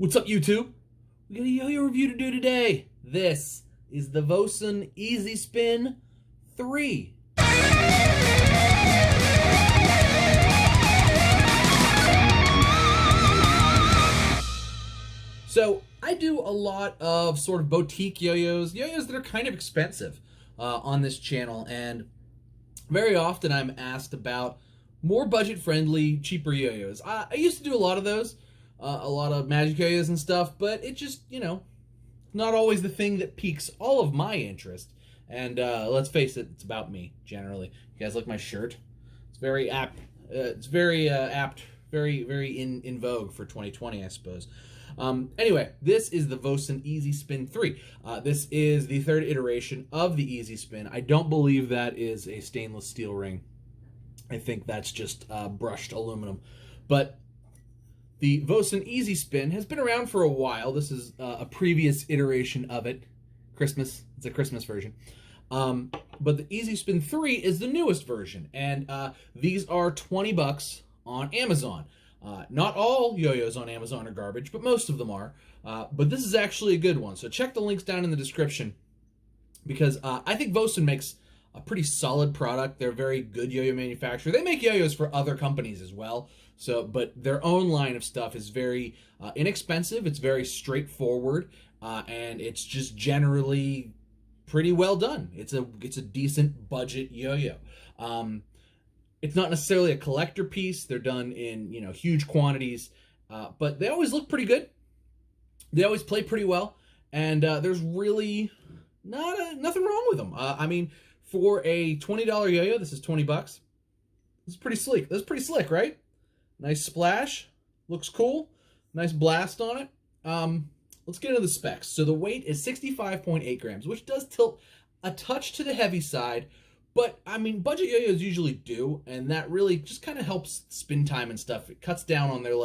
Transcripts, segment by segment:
What's up, YouTube? We got a yo-yo review to do today. This is the Vosun Easy Spin 3. So, I do a lot of sort of boutique yo-yos that are kind of expensive on this channel, and very often I'm asked about more budget-friendly, cheaper yo-yos. I used to do a lot of those, a lot of magic yo-yos and stuff, but it just, not always the thing that piques all of my interest. And let's face it, it's about me, generally. You guys like my shirt? It's very apt. It's very apt, very in vogue for 2020, I suppose. Anyway, this is the Vosun Easy Spin 3. This is the third iteration of the Easy Spin. I don't believe that is a stainless steel ring. I think that's just brushed aluminum. But the Vosun Easy Spin has been around for a while. This is a previous iteration of it. Christmas. It's a Christmas version. But the Easy Spin 3 is the newest version. And these are $20 on Amazon. Not all yo-yos on Amazon are garbage, but most of them are. But this is actually a good one. So check the links down in the description, because I think Vosun makes a pretty solid product. They're a very good yo-yo manufacturer. They make yo-yos for other companies as well. But their own line of stuff is very inexpensive. It's very straightforward, and it's just generally pretty well done. It's a decent budget yo-yo. It's not necessarily a collector piece. They're done in huge quantities, but they always look pretty good. They always play pretty well, and there's really nothing wrong with them. I mean, for a $20 yo-yo, this is $20. This is pretty sleek. This is pretty slick, right? Nice splash. Looks cool. Nice blast on it. Let's get into the specs. So the weight is 65.8 grams, which does tilt a touch to the heavy side. But, I mean, budget yo-yos usually do, and that really just kind of helps spin time and stuff. It cuts down on their,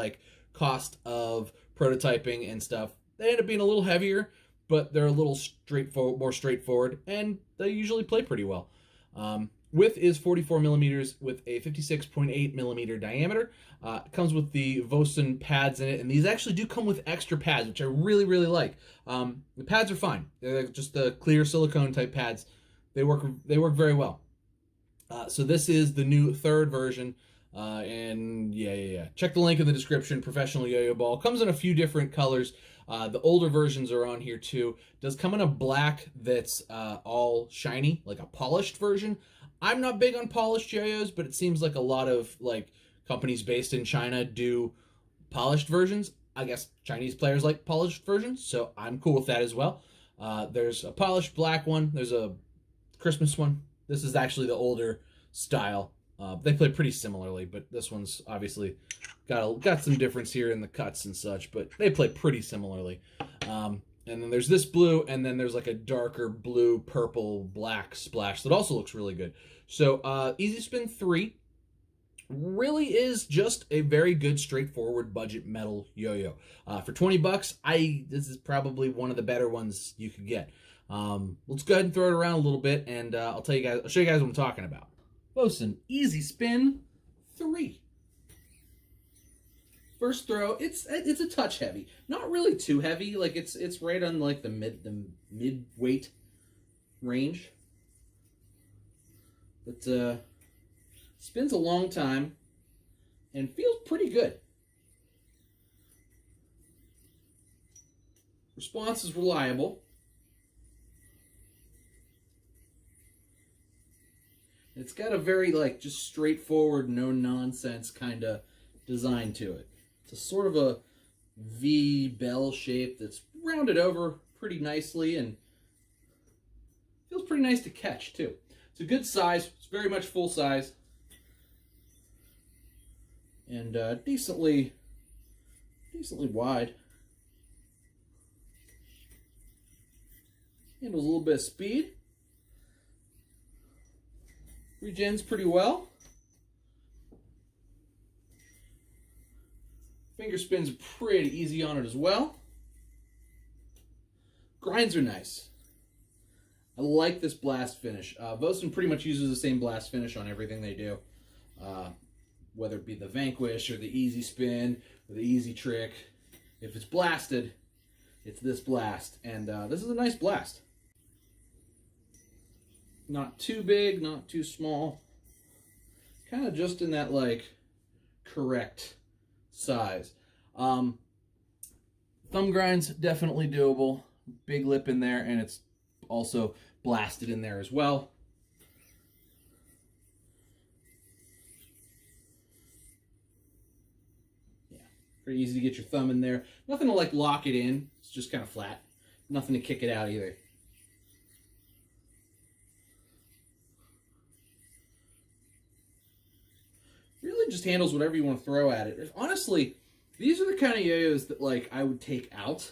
cost of prototyping and stuff. They end up being a little heavier, but they're a little more straightforward, and they usually play pretty well. Width is 44 millimeters with a 56.8 millimeter diameter. It comes with the Vosun pads in it, and these actually do come with extra pads, which I really, really like. The pads are fine. They're just the clear silicone type pads. They work very well. So this is the new third version, and yeah. Check the link in the description. Professional yo-yo ball comes in a few different colors. The older versions are on here too. Does come in a black that's all shiny, like a polished version. I'm not big on polished yo-yos, but it seems like a lot of companies based in China do polished versions. I guess Chinese players like polished versions, so I'm cool with that as well. There's a polished black one. There's a Christmas one. This is actually the older style. They play pretty similarly, but this one's obviously got some difference here in the cuts and such, but they play pretty similarly. And then there's this blue, and then there's a darker blue, purple, black splash that also looks really good. So Easy Spin 3 really is just a very good, straightforward budget metal yo-yo. For $20, this is probably one of the better ones you could get. Let's go ahead and throw it around a little bit, and I'll show you guys what I'm talking about. Vosun Easy Spin 3. First throw, it's a touch heavy. Not really too heavy. It's right on the mid weight range. But spins a long time and feels pretty good. Response is reliable. It's got a very just straightforward, no nonsense kind of design to it. It's a sort of a V bell shape that's rounded over pretty nicely and feels pretty nice to catch too. It's a good size. It's very much full size and decently wide. Handles a little bit of speed. Regens pretty well. Finger spin's pretty easy on it as well. Grinds are nice. I like this blast finish. Vosun pretty much uses the same blast finish on everything they do. Whether it be the Vanquish or the Easy Spin or the Easy Trick. If it's blasted, it's this blast. And this is a nice blast. Not too big, not too small. Kind of just in that, like, correct size. Thumb grind's definitely doable. Big lip in there, and it's also blasted in there as well. Yeah, pretty easy to get your thumb in there. Nothing to, like, lock it in. It's just kind of flat. Nothing to kick it out either. Really just handles whatever you want to throw at it. Honestly, these are the kind of yo-yos that, like, I would take out,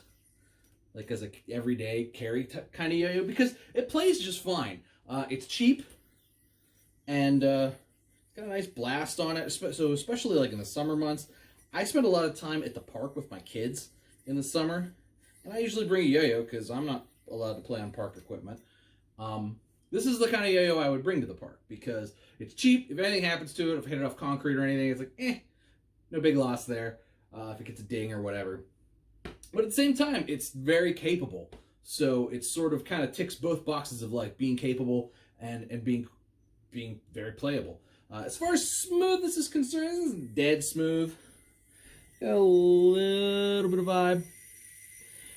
like, as a everyday carry kind of yo-yo, because it plays just fine. It's cheap, and it's got a nice blast on it. So especially, like, in the summer months, I spend a lot of time at the park with my kids in the summer, and I usually bring a yo-yo because I'm not allowed to play on park equipment. This is the kind of yo-yo I would bring to the park because it's cheap. If anything happens to it, if I hit it off concrete or anything, it's like, no big loss there. If it gets a ding or whatever. But at the same time, it's very capable. So it sort of kind of ticks both boxes of, like, being capable and being very playable. As far as smoothness is concerned, this isn't dead smooth. Got a little bit of vibe.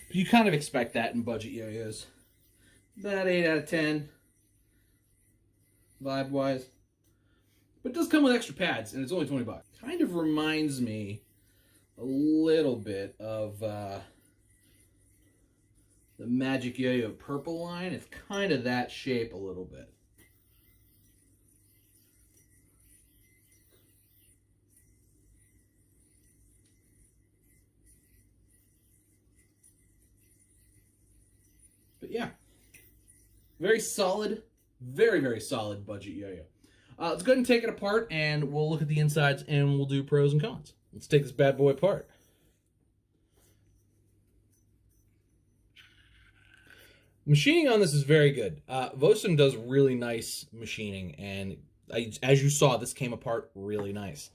But you kind of expect that in budget yo-yos. About 8 out of 10. Vibe-wise. But it does come with extra pads, and it's only 20 bucks. Kind of reminds me a little bit of the Magic Yo-Yo purple line. It's kind of that shape a little bit. But yeah, very solid, very, very solid budget yo-yo. Let's go ahead and take it apart, and we'll look at the insides, and we'll do pros and cons. Let's take this bad boy apart. Machining on this is very good. Vosun does really nice machining, and as you saw, this came apart really nice.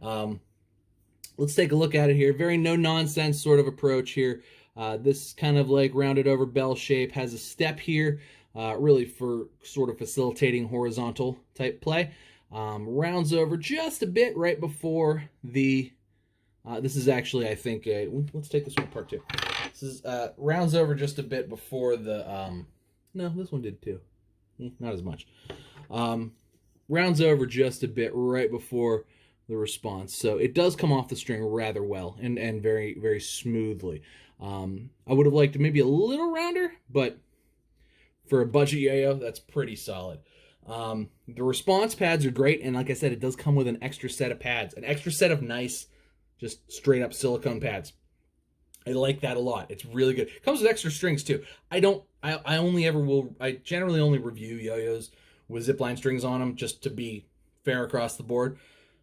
Let's take a look at it here. Very no-nonsense sort of approach here. This kind of like rounded over bell shape has a step here, really for sort of facilitating horizontal type play. Rounds over just a bit right before the, this is actually, I think, let's take this one apart too. This is, rounds over just a bit before the, no, this one did too. Not as much. Rounds over just a bit right before the response. So it does come off the string rather well and very, very smoothly. I would have liked maybe a little rounder, but for a budget yo-yo, that's pretty solid. The response pads are great, and like I said, it does come with an extra set of pads, an extra set of nice, just straight up silicone pads. I like that a lot. It's really good. It comes with extra strings too. I generally only review yo-yos with Zipline strings on them, just to be fair across the board.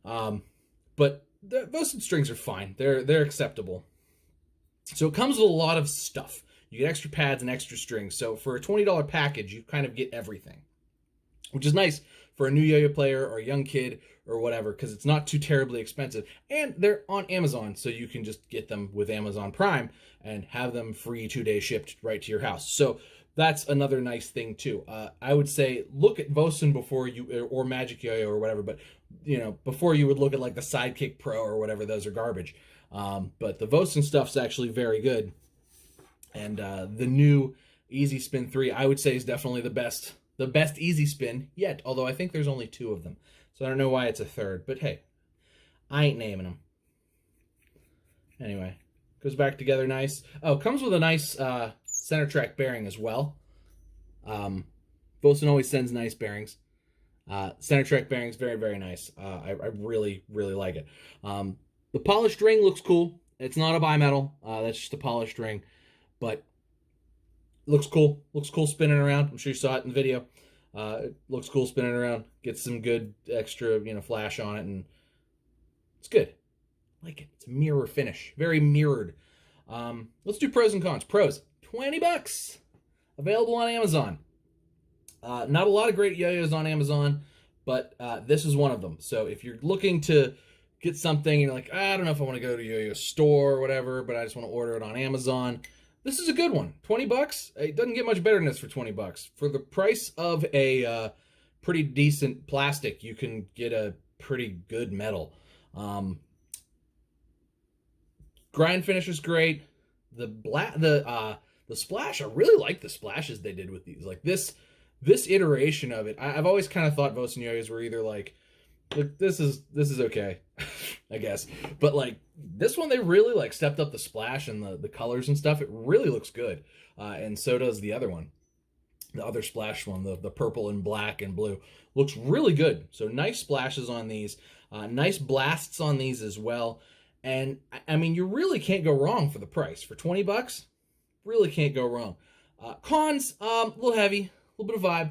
But the Vosun strings are fine. They're acceptable. So it comes with a lot of stuff. You get extra pads and extra strings. So for a $20 package, you kind of get everything, which is nice for a new yo-yo player or a young kid or whatever, because it's not too terribly expensive. And they're on Amazon, so you can just get them with Amazon Prime and have them free 2-day shipped right to your house. So that's another nice thing too. I would say look at Vosun before you, or Magic Yo-Yo or whatever, but you know, before you would look at like the Sidekick Pro or whatever, those are garbage. But the Vosun stuff's actually very good. And the new Easy Spin 3, I would say, is definitely the best Easy Spin yet, although I think there's only 2 of them. So I don't know why it's a third, but hey, I ain't naming them. Anyway, goes back together nice. Oh, comes with a nice center track bearing as well. Vosun always sends nice bearings. Center track bearings, very, very nice. I really, really like it. The polished ring looks cool. It's not a bimetal. That's just a polished ring. But looks cool. Looks cool spinning around. I'm sure you saw it in the video. It looks cool spinning around. Gets some good extra, flash on it, and it's good. I like it. It's a mirror finish. Very mirrored. Let's do pros and cons. Pros, 20 bucks. Available on Amazon. Not a lot of great yo-yos on Amazon, but this is one of them. So if you're looking to get something and you're like, I don't know if I want to go to Yo-Yo store or whatever, but I just want to order it on Amazon. This is a good one. 20 bucks. It doesn't get much better than this for 20 bucks. For the price of a pretty decent plastic, you can get a pretty good metal. Grind finish is great. The splash, I really like the splashes they did with these. Like this iteration of it, I've always kind of thought Vosun Yo-Yos were either like, look, this is okay, I guess. But like this one, they really like stepped up the splash and the colors and stuff. It really looks good, and so does the other one, the other splash one, the purple and black and blue, looks really good. So nice splashes on these, nice blasts on these as well. And I mean, you really can't go wrong for the price. For 20 bucks, really can't go wrong. Cons, a little heavy, a little bit of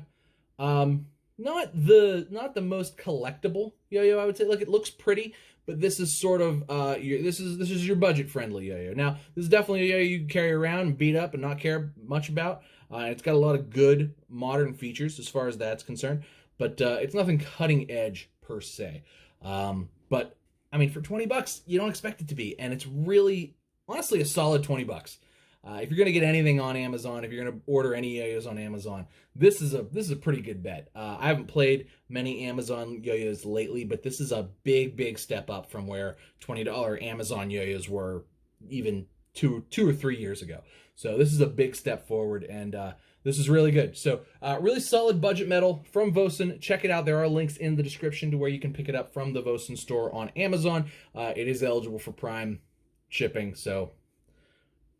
vibe. Not the most collectible yo-yo, I would say. Like, it looks pretty, but this is sort of this is your budget friendly yo-yo. Now, this is definitely a yo-yo you can carry around and beat up and not care much about. It's got a lot of good modern features as far as that's concerned, but it's nothing cutting edge per se. But I mean, for 20 bucks, you don't expect it to be, and it's really, honestly, a solid 20 bucks. If you're gonna get anything on Amazon, if you're gonna order any yo-yos on Amazon, this is a pretty good bet. I haven't played many Amazon yo-yos lately, but this is a big step up from where $20 Amazon yo-yos were even two or 3 years ago. So this is a big step forward, and this is really good. So really solid budget metal from Vosun. Check it out. There are links in the description to where you can pick it up from the Vosun store on Amazon. It is eligible for Prime shipping, so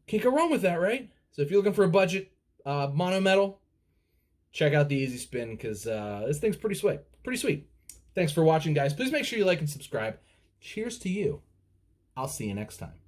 can't go wrong with that, right? So if you're looking for a budget mono metal, check out the Easy Spin, because this thing's pretty sweet. Pretty sweet. Thanks for watching, guys. Please make sure you like and subscribe. Cheers to you. I'll see you next time.